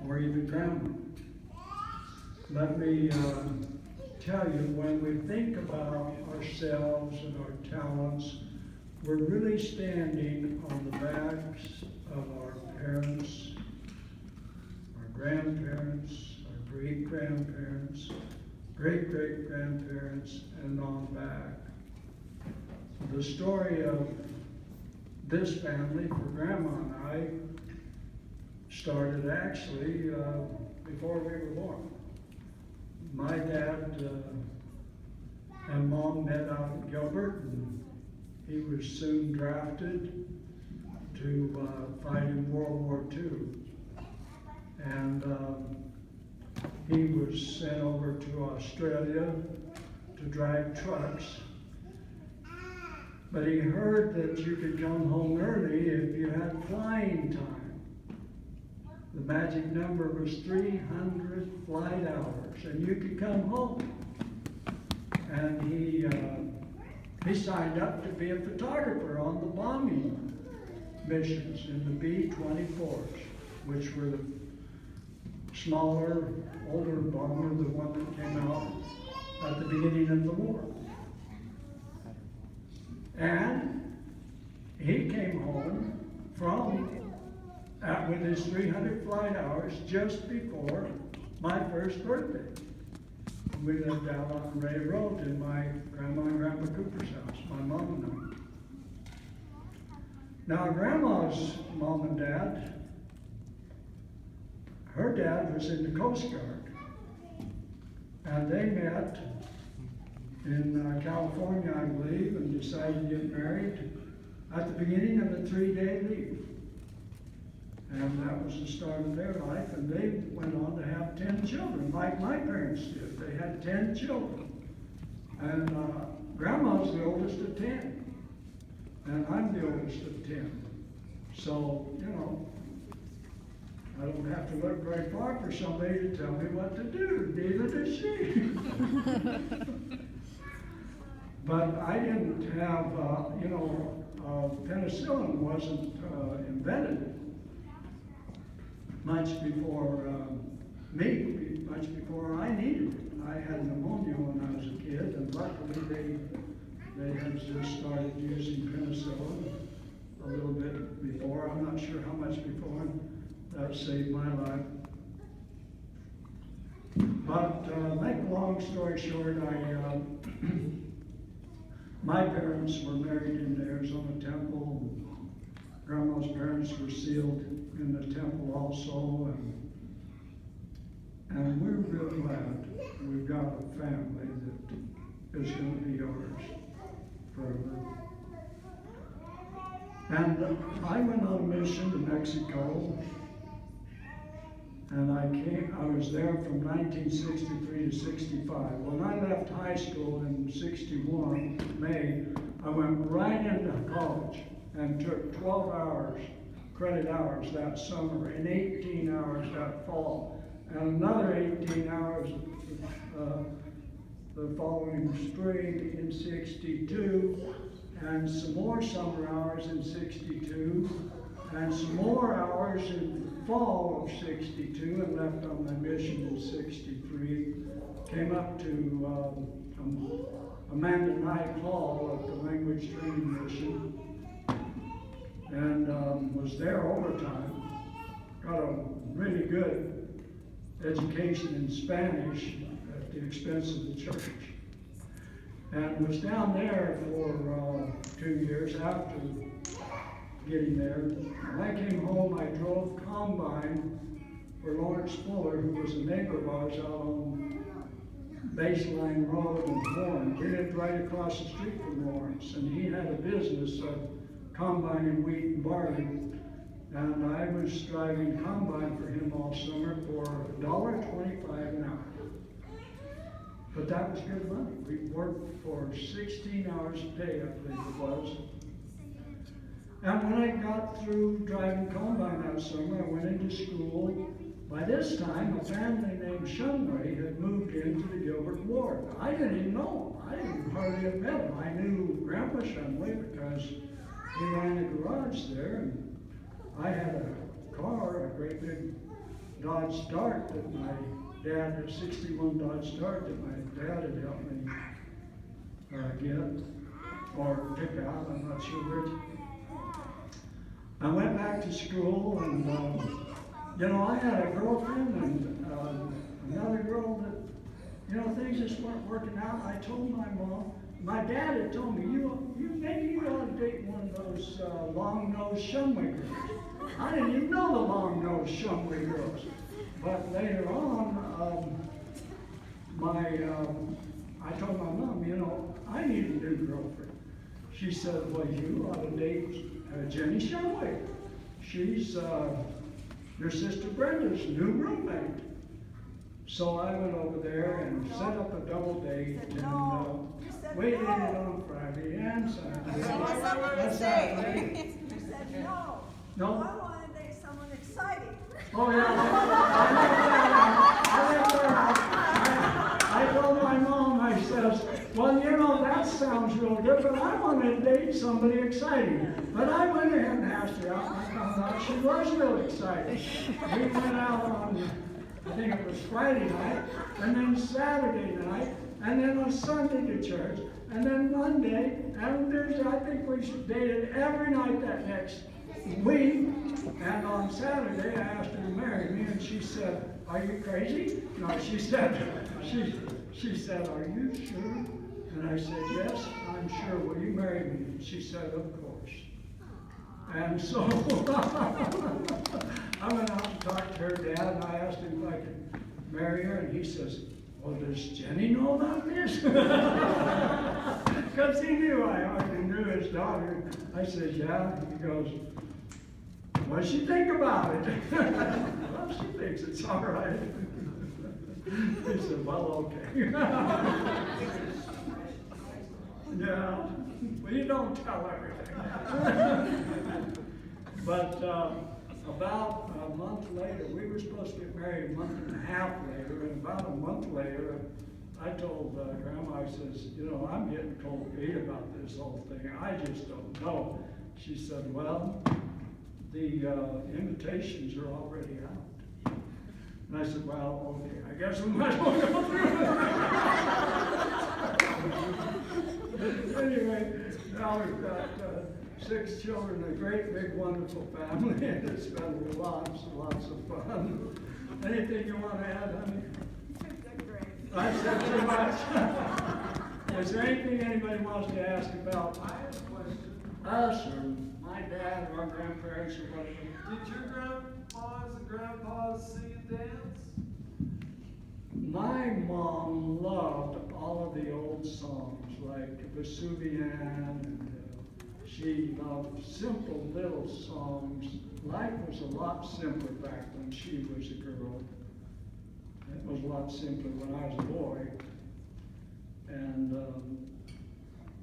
or even grandma. Let me tell you, when we think about ourselves and our talents, we're really standing on the backs of our parents, our grandparents, our great-grandparents, great-great-grandparents, and on back. The story of this family for Grandma and I started actually before we were born. My dad and Mom met out in Gilbert, and he was soon drafted to fight in World War II. And he was sent over to Australia to drive trucks. But he heard that you could come home early if you had flying time. The magic number was 300 flight hours, and you could come home. And he signed up to be a photographer on the bombing missions in the B-24s, which were the smaller, older bomber, the one that came out at the beginning of the war. And he came home with his 300 flight hours just before my first birthday. We lived out on Ray Road in my Grandma and Grandpa Cooper's house, my mom and I. Now, Grandma's mom and dad, her dad was in the Coast Guard, and they met in California, I believe, and decided to get married at the beginning of a 3-day leave. And that was the start of their life, and they went on to have 10 children, like my parents did. They had 10 children. And Grandma's the oldest of 10, and I'm the oldest of 10. So, you know, I don't have to look very far for somebody to tell me what to do. Neither does she. But I didn't have, penicillin wasn't invented much before much before I needed it. I had pneumonia when I was a kid, and luckily they had just started using penicillin a little bit before. I'm not sure how much before. That saved my life. But make a long story short, my parents were married in the Arizona temple. Grandma's parents were sealed in the temple also, and we're real glad we've got a family that is going to be ours forever. And I went on a mission to Mexico, and I was there from 1963 to 65. When I left high school in 61, May, I went right into college and took 12 credit hours that summer, and 18 hours that fall, and another 18 hours the following spring in 62, and some more summer hours in 62, and some more hours in the fall of 62, and left on my mission in 63. Came up to Amanda Knight Hall at the language training mission, and was there overtime. Got a really good education in Spanish at the expense of the church. And was down there for 2 years after getting there. When I came home, I drove combine for Lawrence Fuller, who was a neighbor of ours out on Baseline Road in Warren. We lived right across the street from Lawrence, and he had a business of combining wheat and barley. And I was driving combine for him all summer for $1.25 an hour. But that was good money. We worked for 16 hours a day, I believe it was. And when I got through driving combine that summer, I went into school. By this time, a family named Shumway had moved into the Gilbert ward. I didn't even know him. I didn't hardly have met him. I knew Grandpa Shumway because he ran a garage there, and I had a car, a great big Dodge Dart that my dad, a 61 Dodge Dart that my dad had helped me get or pick out, I'm not sure which. I went back to school and, I had a girlfriend and another girl that, things just weren't working out. I told my mom, my dad had told me, maybe you ought to date one of those long-nosed Shumway girls. I didn't even know the long-nosed Shumway girls. But later on, I told my mom, I need a new girlfriend. She said, well, you ought to date Jenny Shumway. She's your sister Brenda's new roommate. So I went over there and set up a double date, and we did it on Friday and Saturday. You said no. No? I want to date someone exciting. Oh yeah. I told my mom, I says, well, that sounds real good, but I want to date somebody exciting. But I went ahead and asked her out, and I found out she was real exciting. We went out on, I think it was Friday night, and then Saturday night, and then on Sunday to church, and then Monday, and Thursday. I think we dated every night that next week. And on Saturday, I asked her to marry me, and she said, "Are you crazy?" No, she said, she said, "Are you sure?" And I said, "Yes, I'm sure. Will you marry me?" And she said, "Of course." And so I went out and talked to her dad, and I asked him if I could marry her, and he says, "Well, does Jenny know about this?" Because he knew I already knew his daughter. I said, "Yeah." He goes, "What does she think about it?" "Well, she thinks it's all right." He said, "Well, okay." Yeah, well, you don't tell everything. But about a month later, we were supposed to get married a month and a half later, and about a month later, I told Grandma, I says, I'm getting cold feet about this whole thing. I just don't know. She said, "Well, the invitations are already out." And I said, "Well, okay, I guess we might as well go through it." Anyway, now we've got 6 children, a great, big, wonderful family, and it's been lots of fun. Anything you want to add, honey? I said too much. Is there anything anybody wants to ask about us or my dad or our grandparents or whatever? Did your grandmas and grandpas sing and dance? My mom loved all of the old songs, like Vesuvian, and she loved simple little songs. Life was a lot simpler back when she was a girl. It was a lot simpler when I was a boy. And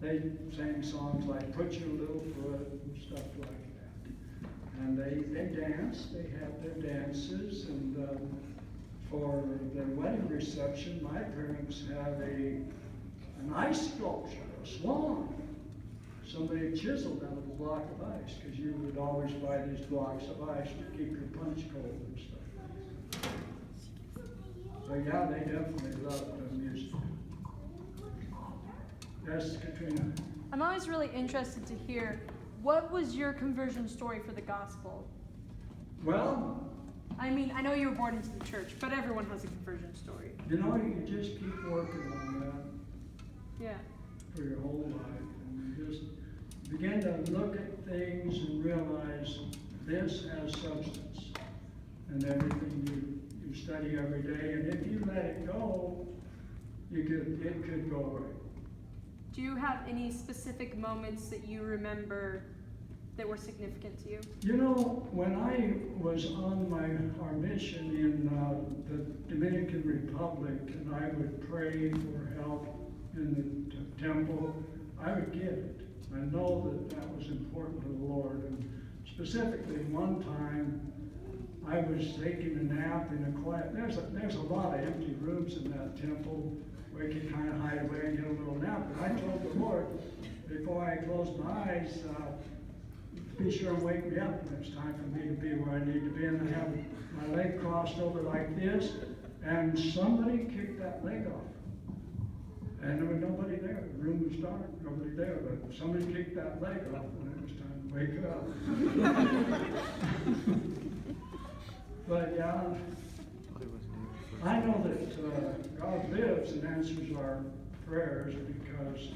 they sang songs like "Put Your Little Foot" and stuff like that. And they danced, they had their dances, and for their wedding reception, my parents had an ice sculpture, a swan. Somebody chiseled out of a block of ice, because you would always buy these blocks of ice to keep your punch cold and stuff. So yeah, they definitely loved music. Yes, Katrina? I'm always really interested to hear, what was your conversion story for the gospel? Well, I mean, I know you were born into the church, but everyone has a conversion story. you just keep working on that Yeah. for your whole life. And you just begin to look at things and realize this has substance. And everything you study every day. And if you let it go, it could go away. Do you have any specific moments that you remember that were significant to you? When I was on our mission in the Dominican Republic, and I would pray for help in the temple, I would get it. I know that was important to the Lord. And specifically, one time, I was taking a nap in a quiet. There's a lot of empty rooms in that temple where you can kind of hide away and get a little nap. But I told the Lord, before I closed my eyes, be sure and wake me up when it's time for me to be where I need to be. And I have my leg crossed over like this, and somebody kicked that leg off. And there was nobody there. The room was dark, nobody there, but somebody kicked that leg off when it was time to wake up. But yeah, I know that God lives and answers our prayers because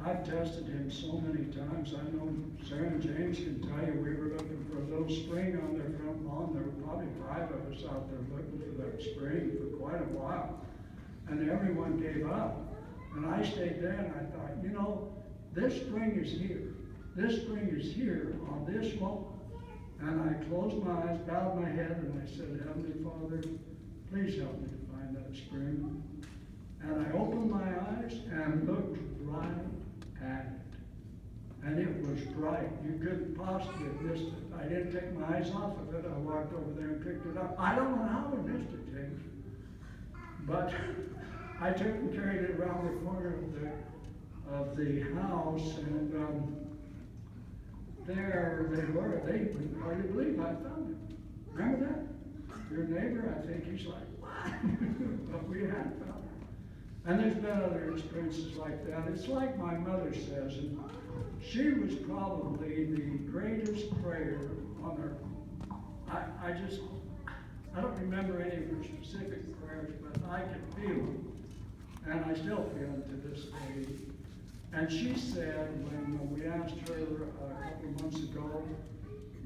I've tested him so many times. I know Sarah and James can tell you we were looking for a little spring on their front lawn. There were probably 5 of us out there looking for that spring for quite a while. And everyone gave up. And I stayed there and I thought, you know, this spring is here. This spring is here on this lawn. And I closed my eyes, bowed my head, and I said, Heavenly Father, please help me to find that spring. And I opened my eyes and looked right at it. And it was bright. You couldn't possibly have missed it. I didn't take my eyes off of it. I walked over there and picked it up. I don't know how we missed it, James. But I took and carried it around the corner of the house, and there they were. They couldn't hardly believe I found it. Remember that? Your neighbor, I think, he's like, what? But we had found it. And there's been other experiences like that. It's like my mother says, and she was probably the greatest prayer on earth. I don't remember any of her specific prayers, but I could feel them. And I still feel them to this day. And she said, when we asked her a couple of months ago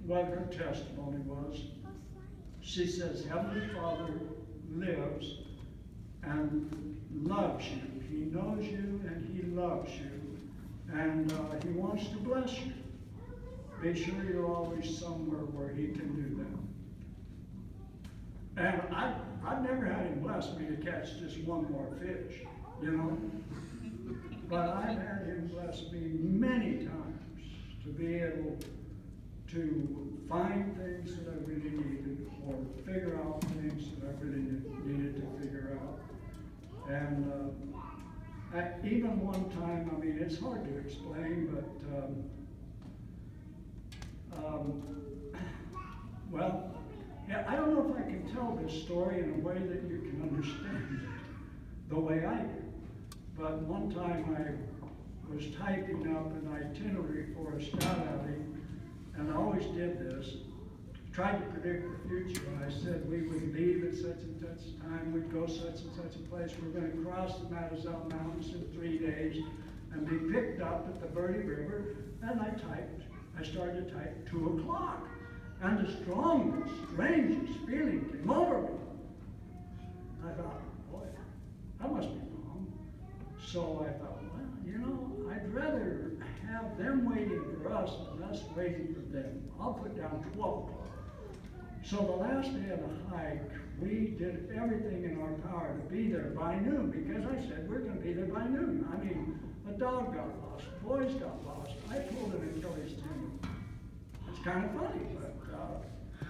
what her testimony was, she says, Heavenly Father lives and loves you. He knows you and he loves you. And he wants to bless you. Be sure you're always somewhere where he can do that. And I've never had him bless me to catch just one more fish, you know. But I've had him bless me many times to be able to find things that I really needed or figure out things that I really needed to figure out. And even one time, I mean, it's hard to explain, but well, yeah, I don't know if I can tell this story in a way that you can understand it the way I do. But one time I was typing up an itinerary for a scout outing, and I always did this, tried to predict the future. I said we would leave at such and such time, we'd go such and such a place, we're going to cross the Matazelle Mountains in 3 days, and be picked up at the Verde River, and I started to type 2 o'clock. And the strongest, strangest feeling came over me. I thought, boy, that must be wrong. So I thought, well, you know, I'd rather have them waiting for us than us waiting for them. I'll put down 12 o'clock. So the last day of the hike, we did everything in our power to be there by noon, because I said we're going to be there by noon. I mean, a dog got lost, boys got lost. I pulled it in Kelly's tent. It's kind of funny, but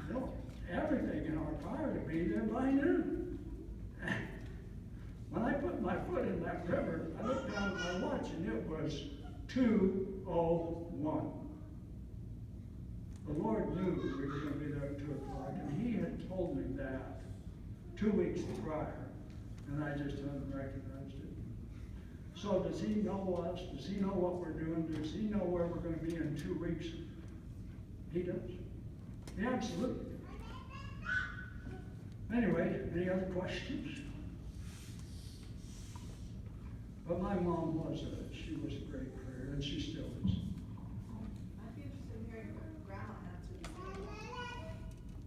you know, everything in our power to be there by noon. When I put my foot in that river, I looked down at my watch and it was 2:01. The Lord knew we were going to be there at 2 o'clock, and he had told me that 2 weeks prior, and I just hadn't recognized it. So does he know us? Does he know what we're doing? Does he know where we're going to be in 2 weeks? He does. He absolutely does. Anyway, any other questions? But my mom she was a great prayer, and she still is. I'd be interested in hearing what Grandma answered the same question.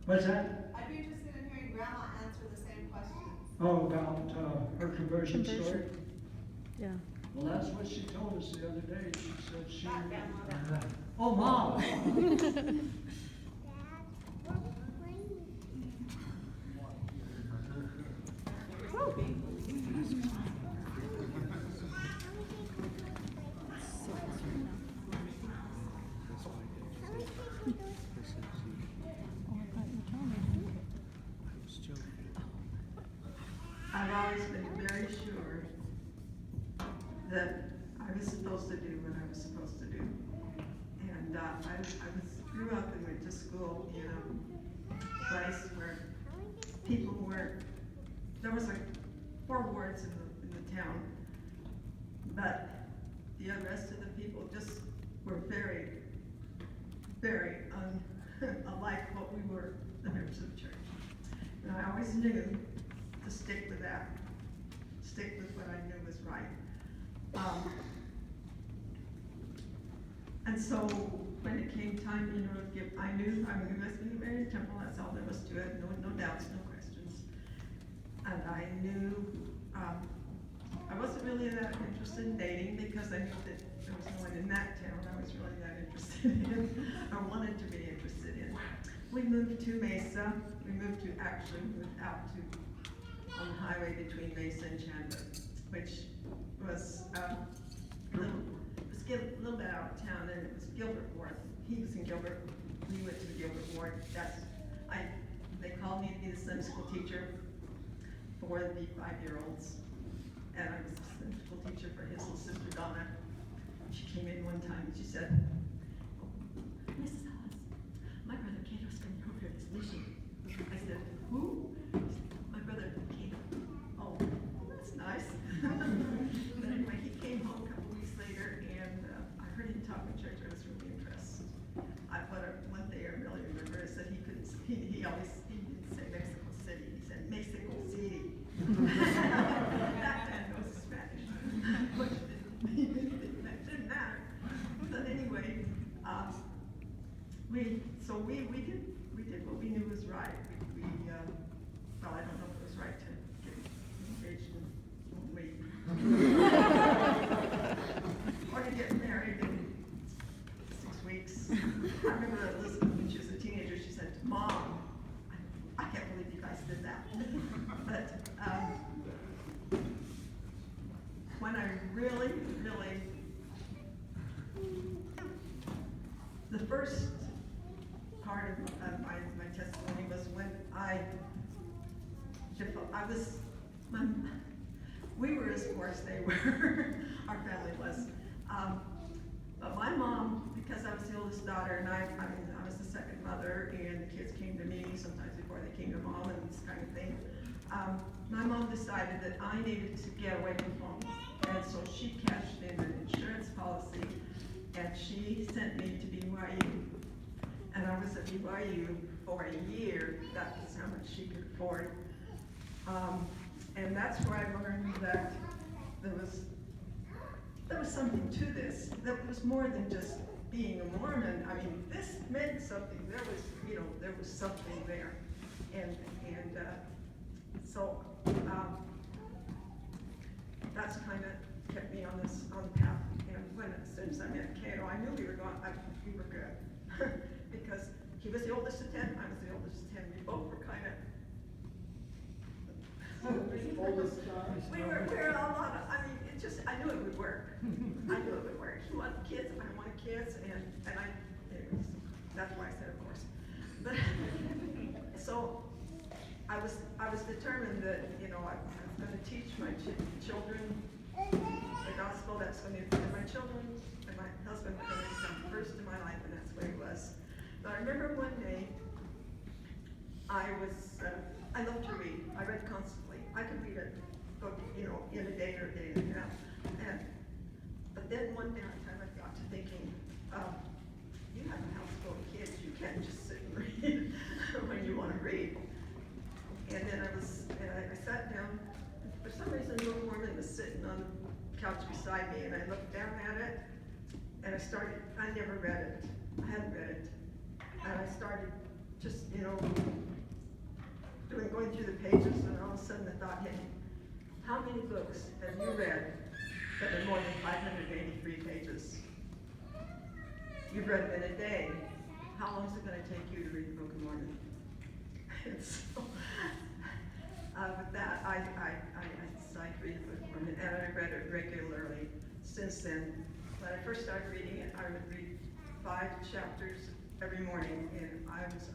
What's that? I'd be interested in hearing Grandma answer the same question. Oh, about her conversion story? Yeah. Well, that's what she told us the other day. She said she... Not Grandma. Oh, Mom! I've always been very sure that I was supposed to do what I was supposed to do. And I was grew up and went to school in a place where people were, there was like 4 wards in the town, but the rest of the people just were very, very unlike what we were, the members of the church. And I always knew to stick with that, stick with what I knew was right. And so when it came time, you know, to give, I knew I was going to be married in temple. That's all there was to it. No doubts, no questions. And I knew I wasn't really that interested in dating because I knew that there was no one in that town I was really that interested in or wanted to be interested in. We moved to Mesa. We moved out to on the highway between Mesa and Chandler, which was a little bit out of town, and it was Gilbert Ward. He was in Gilbert. We went to the Gilbert Ward. They called me to be the Sunday school teacher for the 5-year-olds, and I was the Sunday school teacher for his little sister Donna. She came in one time and she said, "Oh, Mrs. Hollis, my brother Cato's coming over to this mission." I said, "Who?" She said, "My brother Cato." "Oh, that's nice." But anyway, he came home a couple weeks later, and I heard him talk in church. I was really impressed. One day I really remember is that he didn't say Mexico City. He said Mexico City. That man knows Spanish, which didn't matter. But anyway, we did what we knew was right. Well, I don't know if it was right to get engaged in 1 week. Or to get married in 6 weeks. I remember Elizabeth, when she was a teenager, she said, "Mom, I can't believe you guys did that." But when I really, the first part of my testimony was when we were as poor as they were, our family was. But my mom, because I was the oldest daughter, and I was the second mother, and the kids came to me sometimes before they came to mom and this kind of thing. My mom decided that I needed to get away from home, and so she cashed in an insurance policy, and she sent me to BYU. And I was at BYU for a year. That was how much she could afford. And that's where I learned that there was something to this. That it was more than just being a Mormon. I mean, this meant something. There was something there. And so that's kind of kept me on the path. And as soon as I met Cato, I knew we were good. Because he was the oldest of 10, I was the oldest of 10. We both were kind of we were a lot of, I knew it would work. I knew it would work. He wanted kids, I wanted kids, and anyways, that's why I said of course. But, so, I was determined that, I was going to teach my children the gospel. That's going to be my children, and my husband were going to come first in my life, and that's the way it was. But I remember one day, I love to read. I read constantly. I could read a book, in a day or a day and a half. But then one day I got to thinking, you have a house full of kids. You can't just sit and read when you want to read. And then I sat down. For some reason, the little Mormon was sitting on the couch beside me, and I looked down at it, and I never read it. I hadn't read it. And I started just, going through the pages, and all of a sudden the thought hit me, how many books have you read that are more than 583 pages? You've read them in a day. How long is it going to take you to read the Book of Mormon? And so, with that, I decided to read the Book of Mormon, and I read it regularly since then. When I first started reading it, I would read 5 chapters every morning, and I was